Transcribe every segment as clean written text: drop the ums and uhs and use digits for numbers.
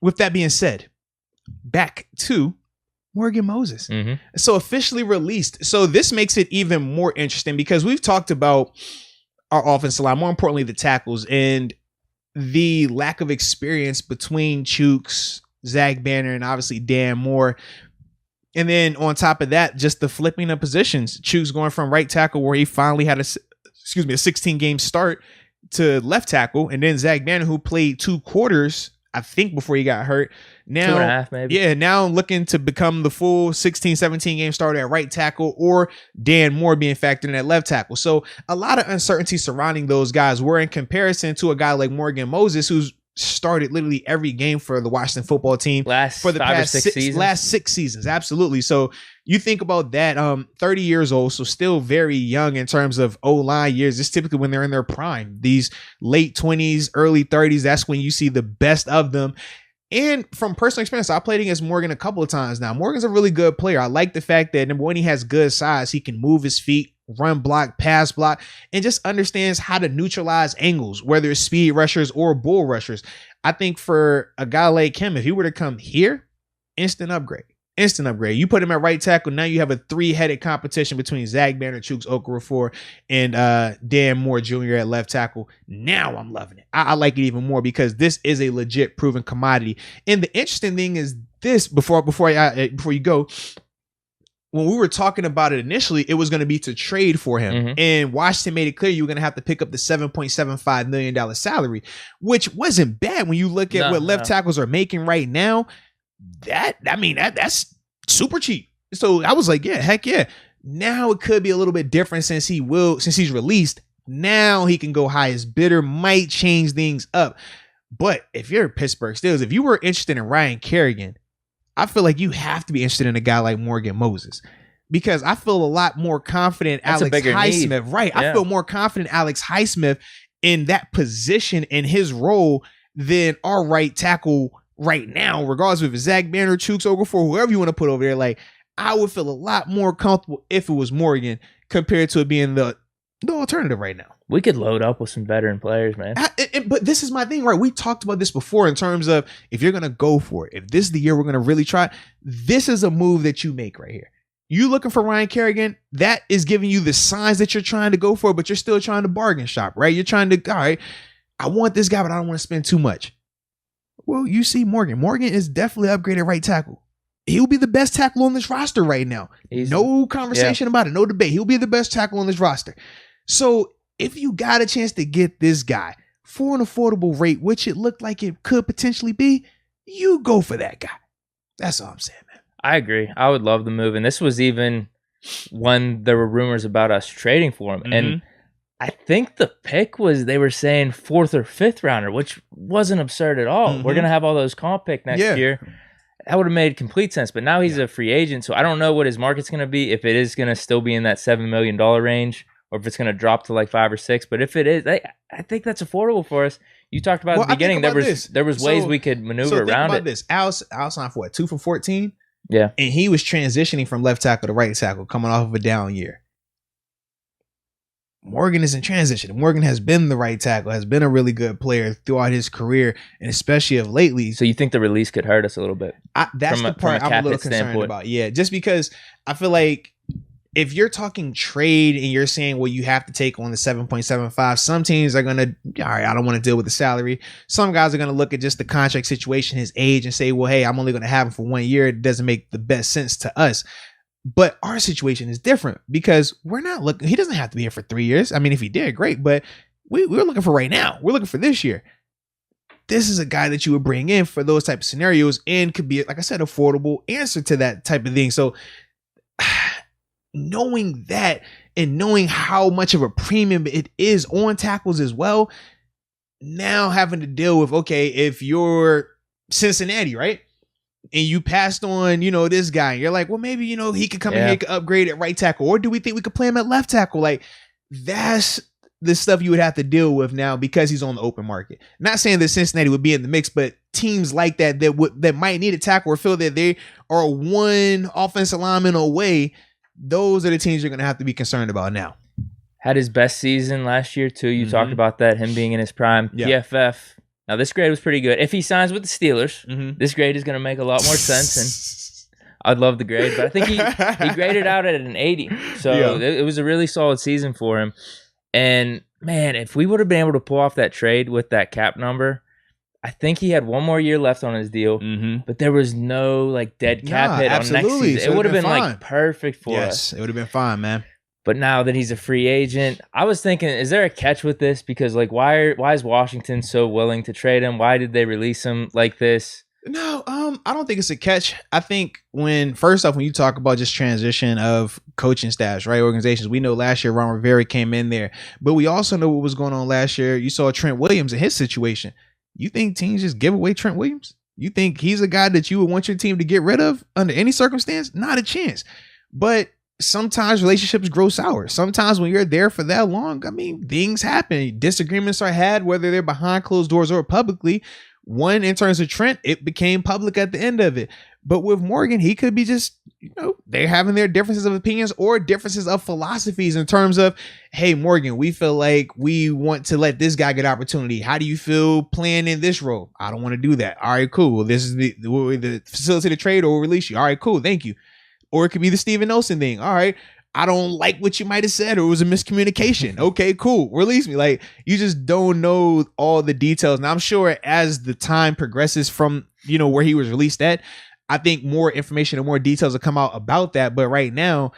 with that being said, back to Morgan Moses. So officially released. So this makes it even more interesting because we've talked about our offensive line, more importantly, the tackles and the lack of experience between Chooks, Zach Banner, and obviously Dan Moore. And then on top of that, just the flipping of positions. Chooks going from right tackle where he finally had a 16-game start to left tackle. And then Zach Banner, who played 2 quarters, I think, before he got hurt. Now, 2.5 maybe. Yeah, now looking to become the full 16, 17-game starter at right tackle, or Dan Moore being factored in at left tackle. So a lot of uncertainty surrounding those guys were in comparison to a guy like Morgan Moses, who's started literally every game for the Washington football team for the past 6 seasons. Absolutely. So you think about that, 30 years old, so still very young in terms of O-line years. It's typically when they're in their prime, these late 20s, early 30s. That's when you see the best of them. And from personal experience, I played against Morgan a couple of times now. Morgan's a really good player. I like the fact that, number one, he has good size. He can move his feet, run block, pass block, and just understands how to neutralize angles, whether it's speed rushers or bull rushers. I think for a guy like him, if he were to come here, instant upgrade. You put him at right tackle. Now you have a 3-headed competition between Zach Banner, Chooks Okorafor, and Dan Moore Jr. at left tackle. Now I'm loving it. I like it even more because this is a legit proven commodity. And the interesting thing is this, before you go, when we were talking about it initially, it was going to be to trade for him. And Washington made it clear you were going to have to pick up the $7.75 million salary, which wasn't bad when you look at what left tackles are making right now. That's super cheap. So I was like, yeah, heck yeah. Now it could be a little bit different since he's released. Now he can go highest bidder, might change things up. But if you're Pittsburgh Steelers, if you were interested in Ryan Kerrigan, I feel like you have to be interested in a guy like Morgan Moses, because I feel a lot more confident Alex Highsmith. Right. Yeah. I feel more confident Alex Highsmith in that position, in his role, than our right tackle right now, regardless of Zach Banner, Chooks Okorafor, whoever you want to put over there. Like, I would feel a lot more comfortable if it was Morgan compared to it being the alternative right now. We could load up with some veteran players, man. But this is my thing, right? We talked about this before in terms of if you're going to go for it, if this is the year we're going to really try, this is a move that you make right here. You looking for Ryan Kerrigan, that is giving you the signs that you're trying to go for, but you're still trying to bargain shop, right? You're trying to, all right, I want this guy, but I don't want to spend too much. Well, you see Morgan. Morgan is definitely upgraded right tackle. He'll be the best tackle on this roster right now. No conversation about it. No debate. He'll be the best tackle on this roster. So if you got a chance to get this guy for an affordable rate, which it looked like it could potentially be, you go for that guy. That's all I'm saying, man. I agree. I would love the move. And this was even when there were rumors about us trading for him. And I think the pick was, they were saying 4th or 5th rounder, which wasn't absurd at all. We're going to have all those comp pick next year. That would have made complete sense. But now he's a free agent, so I don't know what his market's going to be, if it is going to still be in that $7 million range, or if it's going to drop to like 5 or 6. But if it is, I think that's affordable for us. You talked about at the beginning, there was ways we could maneuver around it. This. Al signed for what, 2 for 14? Yeah. And he was transitioning from left tackle to right tackle, coming off of a down year. Morgan isn't transitioning. Morgan has been the right tackle, has been a really good player throughout his career, and especially of lately. So you think the release could hurt us a little bit? That's the part I'm a little concerned about. Yeah, just because I feel like if you're talking trade and you're saying, well, you have to take on the 7.75, some teams are going to, all right, I don't want to deal with the salary. Some guys are going to look at just the contract situation, his age, and say, well, hey, I'm only going to have him for 1 year. It doesn't make the best sense to us. But our situation is different because we're not looking, he doesn't have to be here for 3 years. I mean, if he did, great. But we're looking for right now. We're looking for this year. This is a guy that you would bring in for those type of scenarios and could be, like I said, affordable answer to that type of thing. So knowing that and knowing how much of a premium it is on tackles as well, now having to deal with, okay, if you're Cincinnati, right? And you passed on, this guy, and you're like, well, maybe, he could come in here, could upgrade at right tackle. Or do we think we could play him at left tackle? Like, that's the stuff you would have to deal with now because he's on the open market. Not saying that Cincinnati would be in the mix, but teams like that might need a tackle or feel that they are one offensive lineman away, those are the teams you're going to have to be concerned about now. Had his best season last year, too. You talked about that, him being in his prime. PFF, Now, this grade was pretty good. If he signs with the Steelers, this grade is going to make a lot more sense. And I'd love the grade, but I think he graded out at an 80. So it was a really solid season for him. And, man, if we would have been able to pull off that trade with that cap number, I think he had one more year left on his deal, but there was no like dead cap hit on next season. So it would have been fine. like perfect for us. It would have been fine, man. But now that he's a free agent, I was thinking, is there a catch with this? Because like, why is Washington so willing to trade him? Why did they release him like this? No, I don't think it's a catch. I think first off, when you talk about just transition of coaching staffs, right, organizations, we know last year Ron Rivera came in there, but we also know what was going on last year. You saw Trent Williams in his situation. You think teams just give away Trent Williams? You think he's a guy that you would want your team to get rid of under any circumstance? Not a chance. But sometimes relationships grow sour. Sometimes when you're there for that long, I mean, things happen. Disagreements are had, whether they're behind closed doors or publicly. One, in terms of Trent, it became public at the end of it. But with Morgan, he could be just, they're having their differences of opinions or differences of philosophies in terms of, hey, Morgan, we feel like we want to let this guy get opportunity. How do you feel playing in this role? I don't want to do that. All right, cool. Well, this is the facility to trade or release you. All right, cool. Thank you. Or it could be the Steven Nelson thing. All right. I don't like what you might have said, or it was a miscommunication. Okay, cool. Release me. Like, you just don't know all the details. And I'm sure as the time progresses from, where he was released at, I think more information and more details will come out about that. But right now,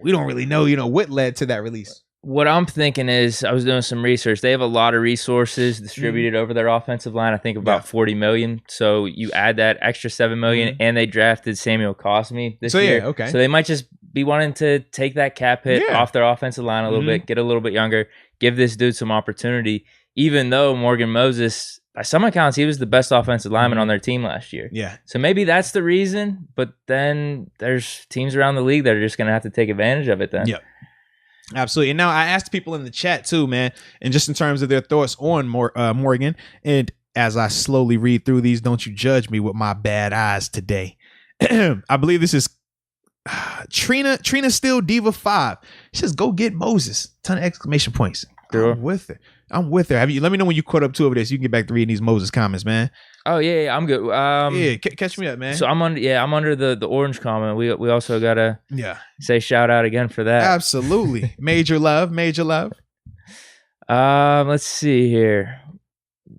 we don't really know, what led to that release. What I'm thinking is, I was doing some research. They have a lot of resources distributed over their offensive line. I think about $40 million. So you add that extra $7 million, and they drafted Samuel Cosme this year. Yeah, okay. So they might just be wanting to take that cap hit off their offensive line a little bit, get a little bit younger, give this dude some opportunity. Even though Morgan Moses, by some accounts, he was the best offensive lineman on their team last year. Yeah. So maybe that's the reason. But then there's teams around the league that are just going to have to take advantage of it then. Yep. Absolutely. And now I asked people in the chat too, man, and just in terms of their thoughts on Morgan. And as I slowly read through these, don't you judge me with my bad eyes today. I believe this is Trina Still Diva 5. She says, go get Moses. Ton of exclamation points. Sure. I'm with her. Let me know when you caught up to over this. You can get back to reading these Moses comments, man. Oh yeah, I'm good. Catch me up, man. So I'm under the orange comment. We also gotta say shout out again for that. Absolutely. Major love. Let's see here.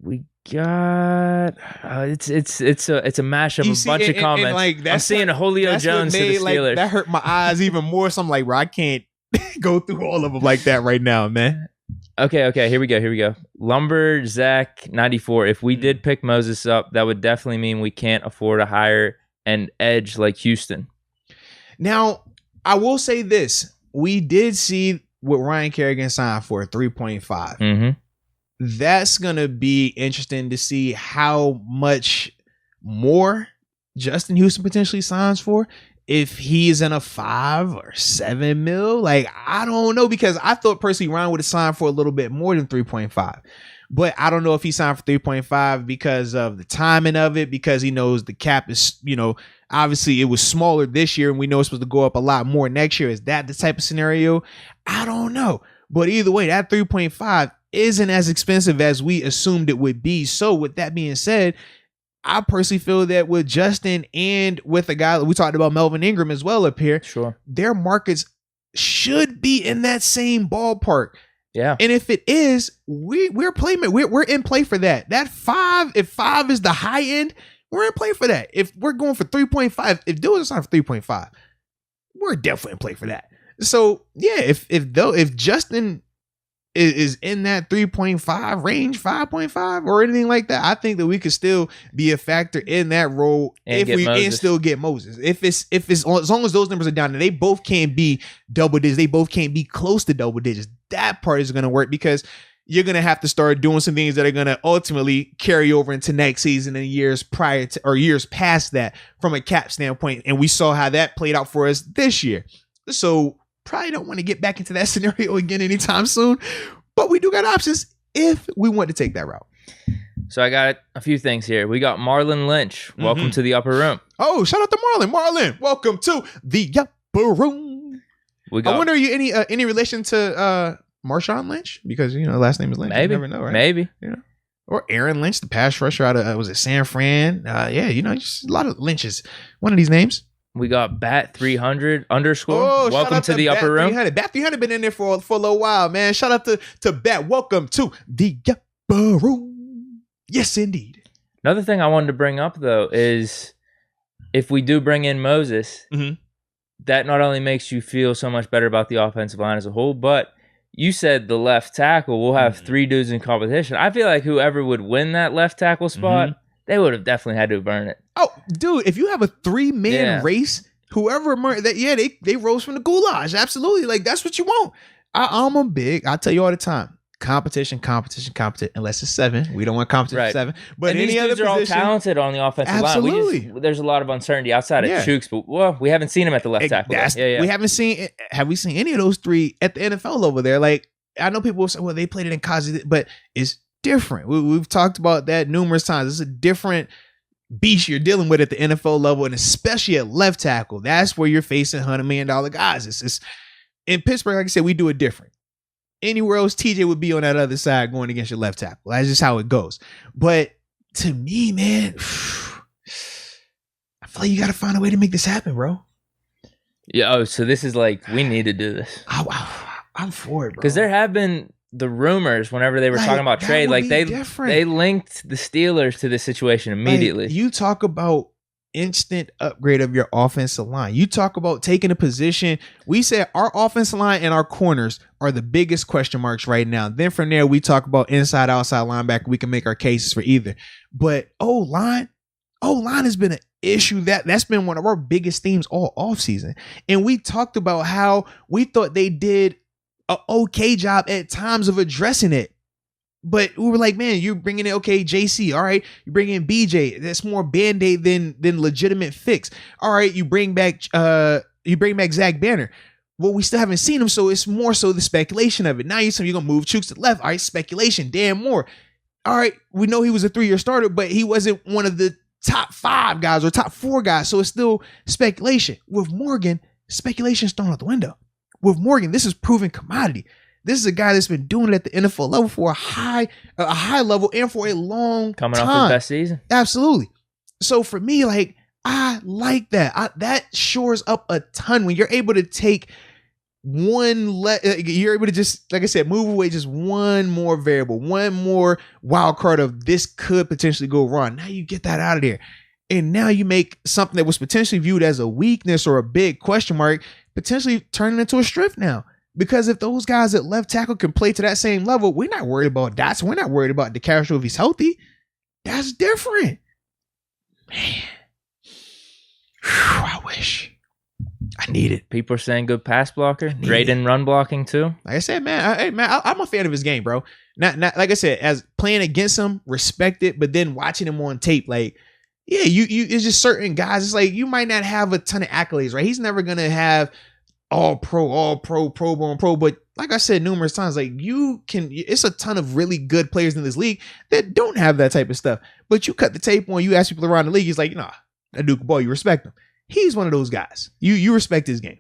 We got it's a mashup of a bunch of comments. Like, I'm seeing Julio Jones to the Steelers. Like, that hurt my eyes even more. So I'm like, bro, I can't go through all of them like that right now, man. Okay, here we go. Lumberjack 94. If we did pick Moses up, that would definitely mean we can't afford to hire an edge like Houston. Now, I will say this. We did see what Ryan Kerrigan signed for 3.5. Mm-hmm. That's going to be interesting to see how much more Justin Houston potentially signs for. If he's in a 5 or 7 mil, like, I don't know, because I thought personally Ryan would have signed for a little bit more than 3.5, but I don't know if he signed for 3.5 because of the timing of it, because he knows the cap is, obviously it was smaller this year and we know it's supposed to go up a lot more next year. Is that the type of scenario? I don't know, but either way, that 3.5 isn't as expensive as we assumed it would be. So with that being said, I personally feel that with Justin and with a guy, we talked about Melvin Ingram as well up here. Sure. Their markets should be in that same ballpark. Yeah. And if it is, we're playing. We're in play for that. That 5, if 5 is the high end, we're in play for that. If we're going for 3.5, if Dylan is not for 3.5, we're definitely in play for that. So yeah, if Justin is in that 3.5 range, 5.5 or anything like that, I think that we could still be a factor in that role and still get Moses. If it's as long as those numbers are down and they both can't be double digits, they both can't be close to double digits. That part is going to work because you're going to have to start doing some things that are going to ultimately carry over into next season and years prior to, or years past that from a cap standpoint. And we saw how that played out for us this year. So probably don't want to get back into that scenario again anytime soon, but we do got options if we want to take that route. So I got a few things here. We got Marlon Lynch. Welcome to the upper room. Oh, shout out to Marlon. Marlon, welcome to the upper room. I wonder, are you any relation to Marshawn Lynch? Because, last name is Lynch. Maybe. You never know, right? Maybe. Or Aaron Lynch, the pass rusher out of was it San Fran? Yeah, just a lot of Lynches. One of these names. We got Bat 300 _ Welcome to the Bat upper room. 300. Bat 300 been in there for a little while, man. Shout out to Bat. Welcome to the upper room. Yes, indeed. Another thing I wanted to bring up though is if we do bring in Moses, that not only makes you feel so much better about the offensive line as a whole, but you said the left tackle will have 3 dudes in competition. I feel like whoever would win that left tackle spot, they would have definitely had to earn it. Oh, dude, if you have a 3-man race, whoever they rose from the goulash. Absolutely. Like, that's what you want. I'm a big, I tell you all the time, competition, unless it's 7. We don't want competition for 7. But and any these other dudes are position, all talented on the offensive line. There's a lot of uncertainty outside of Chooks, but we haven't seen him at the left tackle. We haven't seen, have we seen any of those 3 at the NFL over there? Like, I know people will say, well, they played it in college, but it's different. We've talked about that numerous times. It's a different beast you're dealing with at the NFL level, and especially at left tackle. That's where you're facing $100 million guys. It's in Pittsburgh, like I said, we do it different. Anywhere else, TJ would be on that other side going against your left tackle. That's just how it goes. But to me, man, I feel like you got to find a way to make this happen, bro. Yeah. Oh, so this is like, we need to do this. I'm for it, bro. Because there have been the rumors whenever they were talking about trade, like they linked the Steelers to this situation immediately. Like, you talk about instant upgrade of your offensive line. You talk about taking a position. We said our offensive line and our corners are the biggest question marks right now. Then from there, we talk about inside, outside linebacker. We can make our cases for either. But O-line has been an issue. That's been one of our biggest themes all offseason. And we talked about how we thought they did an okay job at times of addressing it. But we were like, man, you're bringing in, okay, JC. All right. You bring in BJ. That's more Band-Aid than legitimate fix. All right. You bring back Zach Banner. Well, we still haven't seen him. So it's more so the speculation of it. Now you're going to move Chooks to the left. All right. Speculation. Dan Moore. All right. We know he was a 3-year starter, but he wasn't one of the top 5 guys or top 4 guys. So it's still speculation. With Morgan, speculation's thrown out the window. With Morgan, this is proven commodity. This is a guy that's been doing it at the NFL level for a high level and for a long time. Coming off his best season. Absolutely. So for me, like, I like that. That shores up a ton when you're able to take you're able to just, like I said, move away just one more variable, one more wild card of this could potentially go wrong. Now you get that out of there. And now you make something that was potentially viewed as a weakness or a big question mark, potentially turning into a strength now. Because if those guys at left tackle can play to that same level, we're not worried about Dotson. We're not worried about DeCastro if he's healthy. That's different. Man. Whew, I wish. I need it. People are saying good pass blocker. Great in run blocking too. Like I said, man, I'm a fan of his game, bro. Not like I said, as playing against him, respect it, but then watching him on tape, like, yeah, you it's just certain guys. It's like you might not have a ton of accolades, right? He's never gonna have all pro, pro, but like I said numerous times, like it's a ton of really good players in this league that don't have that type of stuff. But you cut the tape on, you ask people around the league, he's like, nah, that Duke boy, you respect him. He's one of those guys. You respect his game.